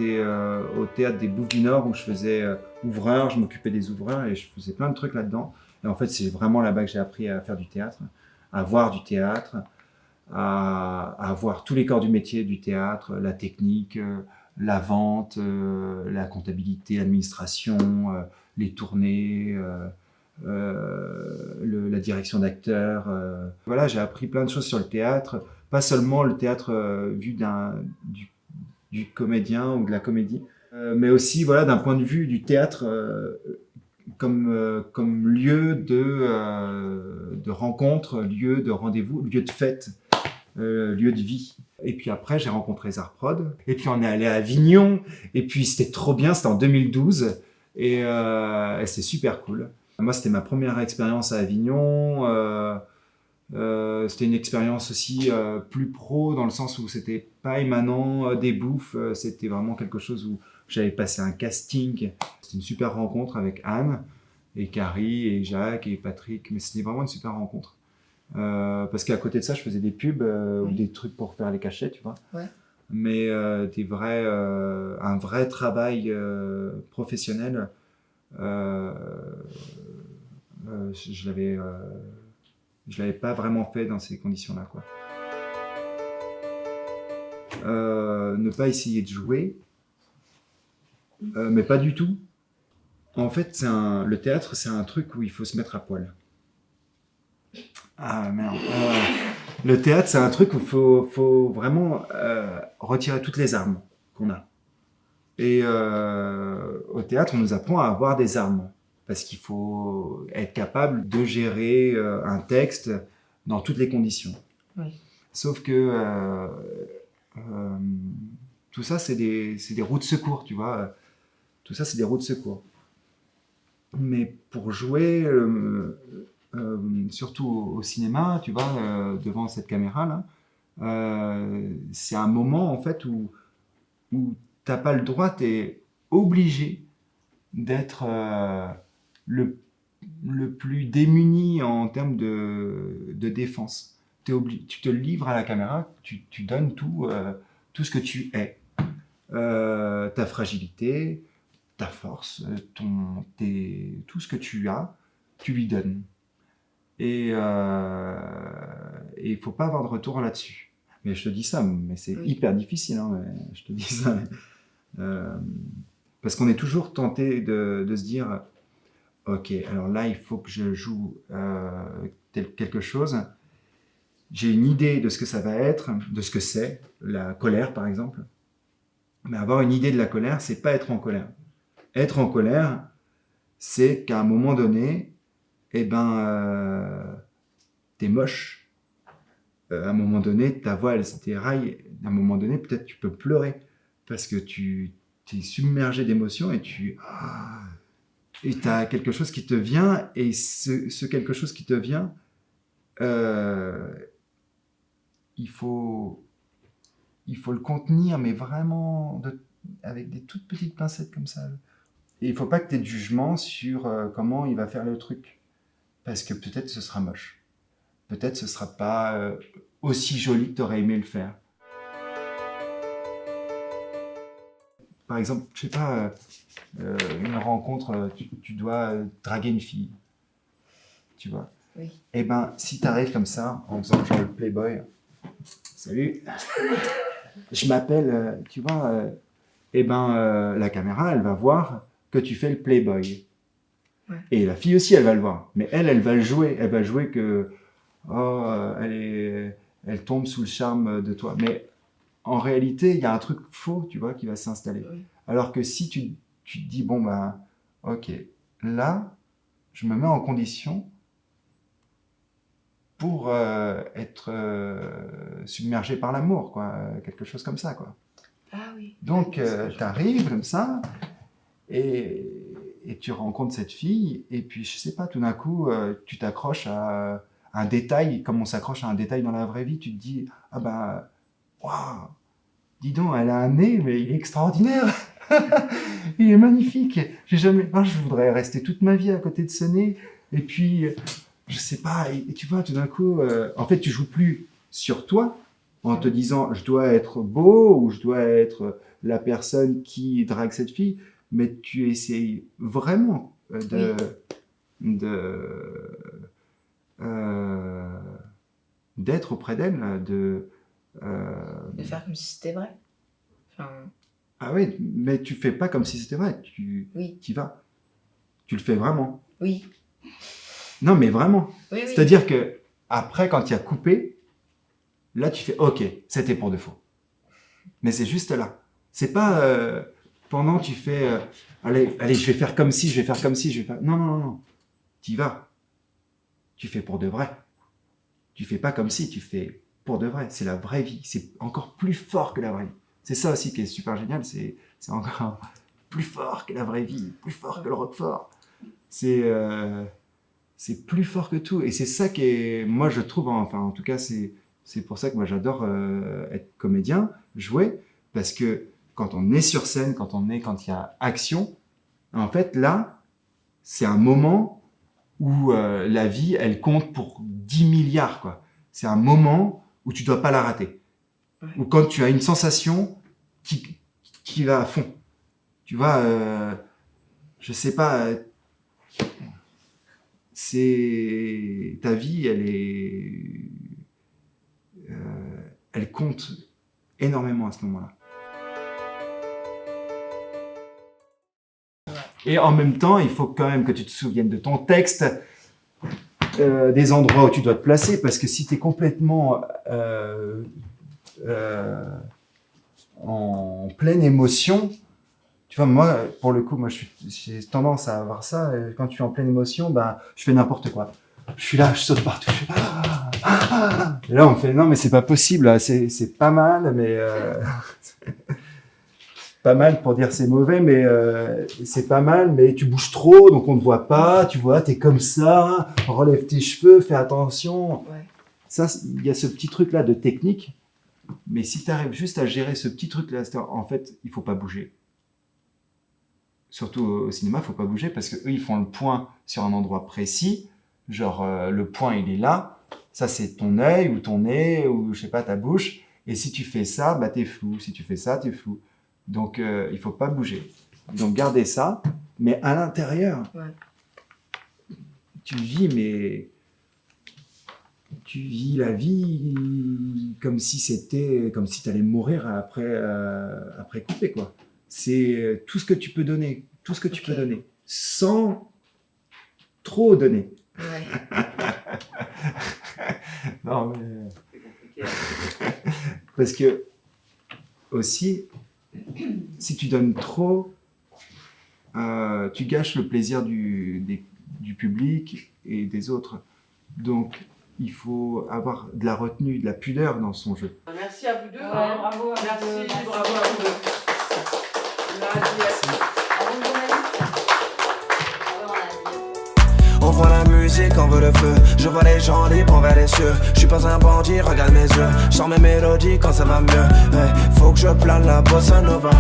j'étais au théâtre des Bouffes du Nord où je faisais ouvreur, je m'occupais des ouvreurs et je faisais plein de trucs là-dedans. Et en fait, c'est vraiment là-bas que j'ai appris à faire du théâtre, à voir du théâtre, à voir tous les corps du métier du théâtre, la technique, la vente, la comptabilité, l'administration, les tournées, la direction d'acteurs. Voilà, j'ai appris plein de choses sur le théâtre, pas seulement le théâtre vu du comédien ou de la comédie, mais aussi voilà, d'un point de vue du théâtre comme lieu de rencontre, lieu de rendez-vous, lieu de fête, lieu de vie. Et puis après, j'ai rencontré Zarprod. Et puis on est allé à Avignon. Et puis c'était trop bien, c'était en 2012. Et c'était super cool. Moi, c'était ma première expérience à Avignon. C'était une expérience aussi plus pro, dans le sens où c'était pas émanant des bouffes. C'était vraiment quelque chose où j'avais passé un casting. C'était une super rencontre avec Anne, et Carrie, et Jacques, et Patrick. Mais c'était vraiment une super rencontre. Parce qu'à côté de ça, je faisais des pubs ou des trucs pour faire les cachets, tu vois. Ouais. Mais un vrai travail professionnel, je l'avais pas vraiment fait dans ces conditions-là, quoi. Ne pas essayer de jouer, mais pas du tout. En fait, le théâtre, c'est un truc où il faut se mettre à poil. Ah merde. Le théâtre, c'est un truc où il faut vraiment retirer toutes les armes qu'on a. Et au théâtre, on nous apprend à avoir des armes. Parce qu'il faut être capable de gérer un texte dans toutes les conditions. Oui. Sauf que tout ça, c'est des roues de secours, tu vois. Tout ça, c'est des roues de secours. Mais pour jouer, surtout au cinéma, tu vois, devant cette caméra-là, c'est un moment, en fait, où t'as pas le droit, t'es obligé d'être le plus démuni en termes de défense. Tu te livres à la caméra, tu donnes tout ce que tu es. Ta fragilité, ta force, tout ce que tu as, tu lui donnes. Et il faut pas avoir de retour là-dessus. Mais je te dis ça, mais c'est hyper difficile. Hein, je te dis ça. Parce qu'on est toujours tenté de se dire, ok, alors là, il faut que je joue quelque chose. J'ai une idée de ce que ça va être, de ce que c'est, la colère par exemple. Mais avoir une idée de la colère, c'est pas être en colère. Être en colère, c'est qu'à un moment donné, eh ben, t'es moche. À un moment donné, ta voix, elle s'éraille. À un moment donné, peut-être tu peux pleurer parce que tu es submergé d'émotions et t'as quelque chose qui te vient, et ce quelque chose qui te vient, il faut le contenir, mais vraiment avec des toutes petites pincettes comme ça. Et il faut pas que tu aies de jugement sur comment il va faire le truc. Parce que peut-être ce sera moche. Peut-être ce sera pas aussi joli que tu aurais aimé le faire. Par exemple, je sais pas, une rencontre, tu dois draguer une fille. Tu vois. Oui. Et ben, si tu arrives comme ça, en faisant genre le playboy, salut, je m'appelle, tu vois, la caméra, elle va voir que tu fais le playboy. Ouais. Et la fille aussi, elle va le voir. Mais elle va le jouer. Elle va jouer que, elle tombe sous le charme de toi. Mais en réalité, il y a un truc faux, tu vois, qui va s'installer. Oui. Alors que si tu te dis, bon, ben, ok, là, je me mets en condition pour être submergé par l'amour, quoi, quelque chose comme ça, quoi. Ah oui. Donc, tu arrives comme ça, et tu rencontres cette fille, et puis, je sais pas, tout d'un coup, tu t'accroches à un détail, comme on s'accroche à un détail dans la vraie vie, tu te dis, ah ben, waouh, dis donc, elle a un nez, mais il est extraordinaire. Il est magnifique. Je voudrais rester toute ma vie à côté de ce nez, et puis... je sais pas, et tu vois, tout d'un coup, en fait, tu joues plus sur toi, en te disant je dois être beau ou je dois être la personne qui drague cette fille, mais tu essayes vraiment d'être auprès d'elle, De faire comme si c'était vrai. Enfin, Ah oui, mais tu fais pas comme si c'était vrai, tu y vas. Tu le fais vraiment. oui. Non, mais vraiment. Oui, oui. C'est-à-dire que après, quand il y a coupé, là, tu fais OK, c'était pour de faux. Mais c'est juste là. C'est pas pendant tu fais allez, je vais faire comme si, je vais faire comme si, je vais faire. Non, non, non, non. Tu y vas. Tu fais pour de vrai. Tu fais pas comme si, tu fais pour de vrai. C'est la vraie vie. C'est encore plus fort que la vraie vie. C'est ça aussi qui est super génial. C'est encore plus fort que la vraie vie, plus fort que le Roquefort. C'est plus fort que tout. Et c'est ça qui est, moi je trouve, enfin en tout cas c'est pour ça que moi j'adore être comédien, jouer, parce que quand on est sur scène, quand il y a action, en fait là, c'est un moment où la vie, elle compte pour 10 milliards, quoi. C'est un moment où tu dois pas la rater. Ouais. Ou quand tu as une sensation qui va à fond. Tu vois, je sais pas, c'est ta vie, elle compte énormément à ce moment-là. Et en même temps, il faut quand même que tu te souviennes de ton texte, des endroits où tu dois te placer, parce que si tu es complètement en pleine émotion, tu vois, moi, pour le coup, j'ai tendance à avoir ça. Quand je suis en pleine émotion, ben, je fais n'importe quoi. Je suis là, je saute partout. Et là, on me fait, non, mais c'est pas possible. Là. C'est pas mal, mais pas mal pour dire c'est mauvais, mais c'est pas mal, mais tu bouges trop, donc on ne te voit pas. Tu vois, t'es comme ça. Relève tes cheveux, fais attention. Ouais. Ça, il y a ce petit truc-là de technique. Mais si tu arrives juste à gérer ce petit truc-là, en fait, il faut pas bouger. Surtout au cinéma, faut pas bouger parce que eux, ils font le point sur un endroit précis. Genre, le point, il est là. Ça, c'est ton œil ou ton nez ou, je sais pas, ta bouche. Et si tu fais ça, bah, t'es flou. Si tu fais ça, t'es flou. Donc, il faut pas bouger. Donc, gardez ça. Mais à l'intérieur, tu vis la vie comme si t'allais mourir après couper, quoi. C'est tout ce que tu peux donner, sans trop donner. Ouais. Non, mais parce que aussi, si tu donnes trop, tu gâches le plaisir du public et des autres. Donc, il faut avoir de la retenue, de la pudeur dans son jeu. Merci à vous deux. Ouais, bravo à merci, vous deux. merci. Bravo à vous deux. On voit la musique, on veut le feu. Je vois les gens libres envers les cieux. Je suis pas un bandit, regarde mes yeux. Je sors mes mélodies quand ça va mieux. Hey, faut que je plane la bossa nova.